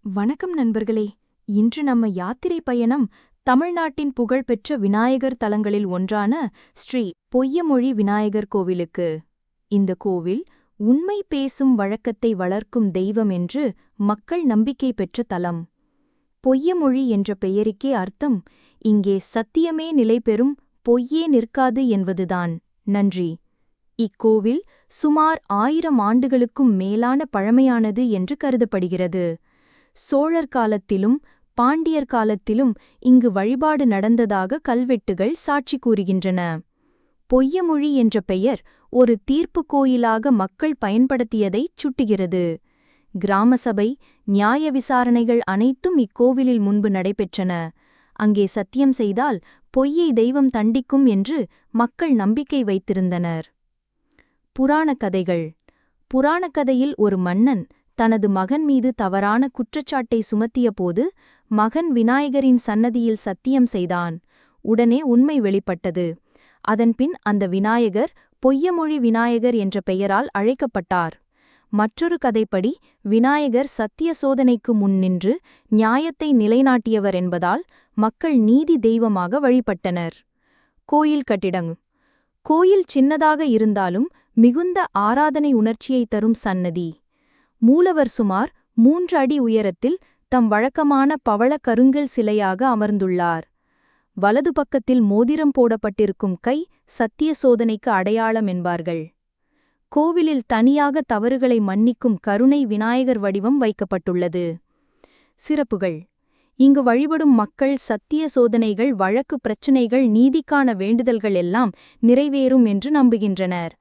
வணக்கம் நண்பர்களே. இன்று நம்ம யாத்திரை பயணம் தமிழ்நாட்டின் புகழ்பெற்ற விநாயகர் தலங்களில் ஒன்றான ஸ்ரீ பொய்யமொழி விநாயகர் கோவிலுக்கு. இந்த கோவில் உண்மை பேசும் வழக்கத்தை வளர்க்கும் தெய்வம் என்று மக்கள் நம்பிக்கை பெற்ற தலம். பொய்யமொழி என்ற பெயருக்கே அர்த்தம் இங்கே சத்தியமே நிலைபெறும், பொய்யே நிற்காது என்பதுதான். நன்றி. இக்கோவில் சுமார் 1000 ஆண்டுகளுக்கும் மேலான பழமையானது என்று கருதப்படுகிறது. சோழர் காலத்திலும் பாண்டியர் காலத்திலும் இங்கு வழிபாடு நடந்ததாக கல்வெட்டுகள் சாட்சி கூறுகின்றன. பொய்யமொழி என்ற பெயர் ஒரு தீர்ப்பு கோயிலாக மக்கள் பயன்படுத்தியதைச் சுட்டுகிறது. கிராம சபை, நியாய விசாரணைகள் அனைத்தும் இக்கோவிலில் முன்பு நடைபெற்றன. அங்கே சத்தியம் செய்தால் பொய்யை தெய்வம் தண்டிக்கும் என்று மக்கள் நம்பிக்கை வைத்திருந்தனர். புராணக் கதைகள். புராணக்கதையில் ஒரு மன்னன் தனது மகன் மீது தவறான குற்றச்சாட்டை சுமத்தியபோது மகன் விநாயகரின் சன்னதியில் சத்தியம் செய்தான். உடனே உண்மை வெளிப்பட்டது. அதன்பின் அந்த விநாயகர் பொய்யமொழி விநாயகர் என்ற பெயரால் அழைக்கப்பட்டார். மற்றொரு கதைப்படி விநாயகர் சத்திய சோதனைக்கு முன் நின்று நியாயத்தை நிலைநாட்டியவர் என்பதால் மக்கள் நீதி தெய்வமாக வழிபட்டனர். கோயில் கட்டிடம். கோயில் சின்னதாக இருந்தாலும் மிகுந்த ஆராதனை உணர்ச்சியை தரும் சன்னதி. மூலவர் சுமார் 3 அடி உயரத்தில் தம் வழக்கமான பவள கருங்கல் சிலையாக அமர்ந்துள்ளார். வலது பக்கத்தில் மோதிரம் போடப்பட்டிருக்கும் கை சத்திய சோதனைக்கு அடையாளம் என்பார்கள். கோவிலில் தனியாக தவறுகளை மன்னிக்கும் கருணை விநாயகர் வடிவம் வைக்கப்பட்டுள்ளது. சிறப்புகள். இங்கு வழிபடும் மக்கள் சத்திய சோதனைகள், வழக்கு பிரச்சினைகள், நீதிக்கான வேண்டுதல்கள் எல்லாம் நிறைவேறும் என்று நம்புகின்றனர்.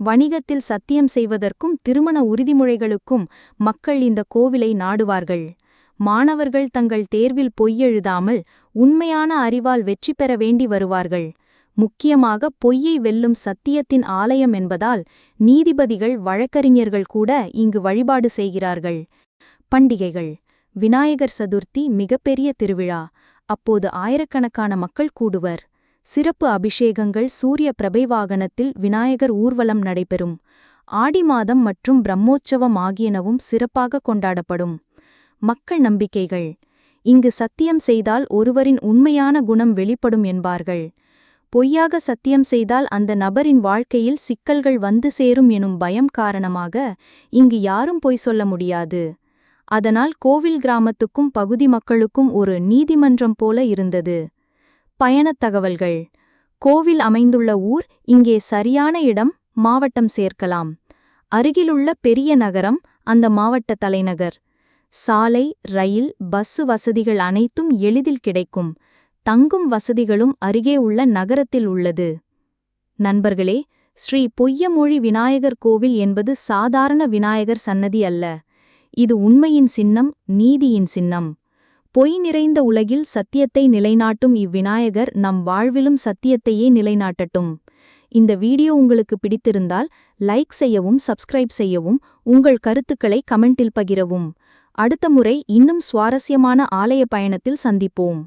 வணிகத்தில் சத்தியம் செய்வதற்கும் திருமண உறுதிமொழிகளுக்கும் மக்கள் இந்த கோவிலை நாடுவார்கள். மாணவர்கள் தங்கள் தேர்வில் பொய்யெழுதாமல் உண்மையான அறிவால் வெற்றி பெற வேண்டி வருவார்கள். முக்கியமாக பொய்யை வெல்லும் சத்தியத்தின் ஆலயம் என்பதால் நீதிபதிகள், வழக்கறிஞர்கள் கூட இங்கு வழிபாடு செய்கிறார்கள். பண்டிகைகள். விநாயகர் சதுர்த்தி மிகப்பெரிய திருவிழா. அப்போது ஆயிரக்கணக்கான மக்கள் கூடுவர். சிறப்பு அபிஷேகங்கள், சூரிய பிரபை வாகனத்தில் விநாயகர் ஊர்வலம் நடைபெறும். ஆடி மாதம் மற்றும் பிரம்மோற்சவம் ஆகியனவும் சிறப்பாக கொண்டாடப்படும். மக்கள் நம்பிக்கைகள். இங்கு சத்தியம் செய்தால் ஒருவரின் உண்மையான குணம் வெளிப்படும் என்பார்கள். பொய்யாக சத்தியம் செய்தால் அந்த நபரின் வாழ்க்கையில் சிக்கல்கள் வந்து சேரும் எனும் பயம் காரணமாக இங்கு யாரும் பொய் சொல்ல முடியாது. அதனால் கோவில் கிராமத்துக்கும் பகுதி மக்களுக்கும் ஒரு நீதிமன்றம் போல இருந்தது. பயணத் தகவல்கள். கோவில் அமைந்துள்ள ஊர் இங்கே சரியான இடம், மாவட்டம் சேர்க்கலாம். அருகிலுள்ள பெரிய நகரம் அந்த மாவட்ட தலைநகர். சாலை, ரயில், பஸ் வசதிகள் அனைத்தும் எளிதில் கிடைக்கும். தங்கும் வசதிகளும் அருகே உள்ள நகரத்தில் உள்ளது. நண்பர்களே, ஸ்ரீ பொய்யமொழி விநாயகர் கோவில் என்பது சாதாரண விநாயகர் சன்னதி அல்ல. இது உண்மையின் சின்னம், நீதியின் சின்னம். பொய் நிறைந்த உலகில் சத்தியத்தை நிலைநாட்டும் இவ்விநாயகர் நம் வாழ்விலும் சத்தியத்தையே நிலைநாட்டட்டும். இந்த வீடியோ உங்களுக்கு பிடித்திருந்தால் லைக் செய்யவும், சப்ஸ்கிரைப் செய்யவும், உங்கள் கருத்துக்களை கமெண்டில் பகிரவும். அடுத்த முறை இன்னும் சுவாரஸ்யமான ஆலய பயணத்தில் சந்திப்போம்.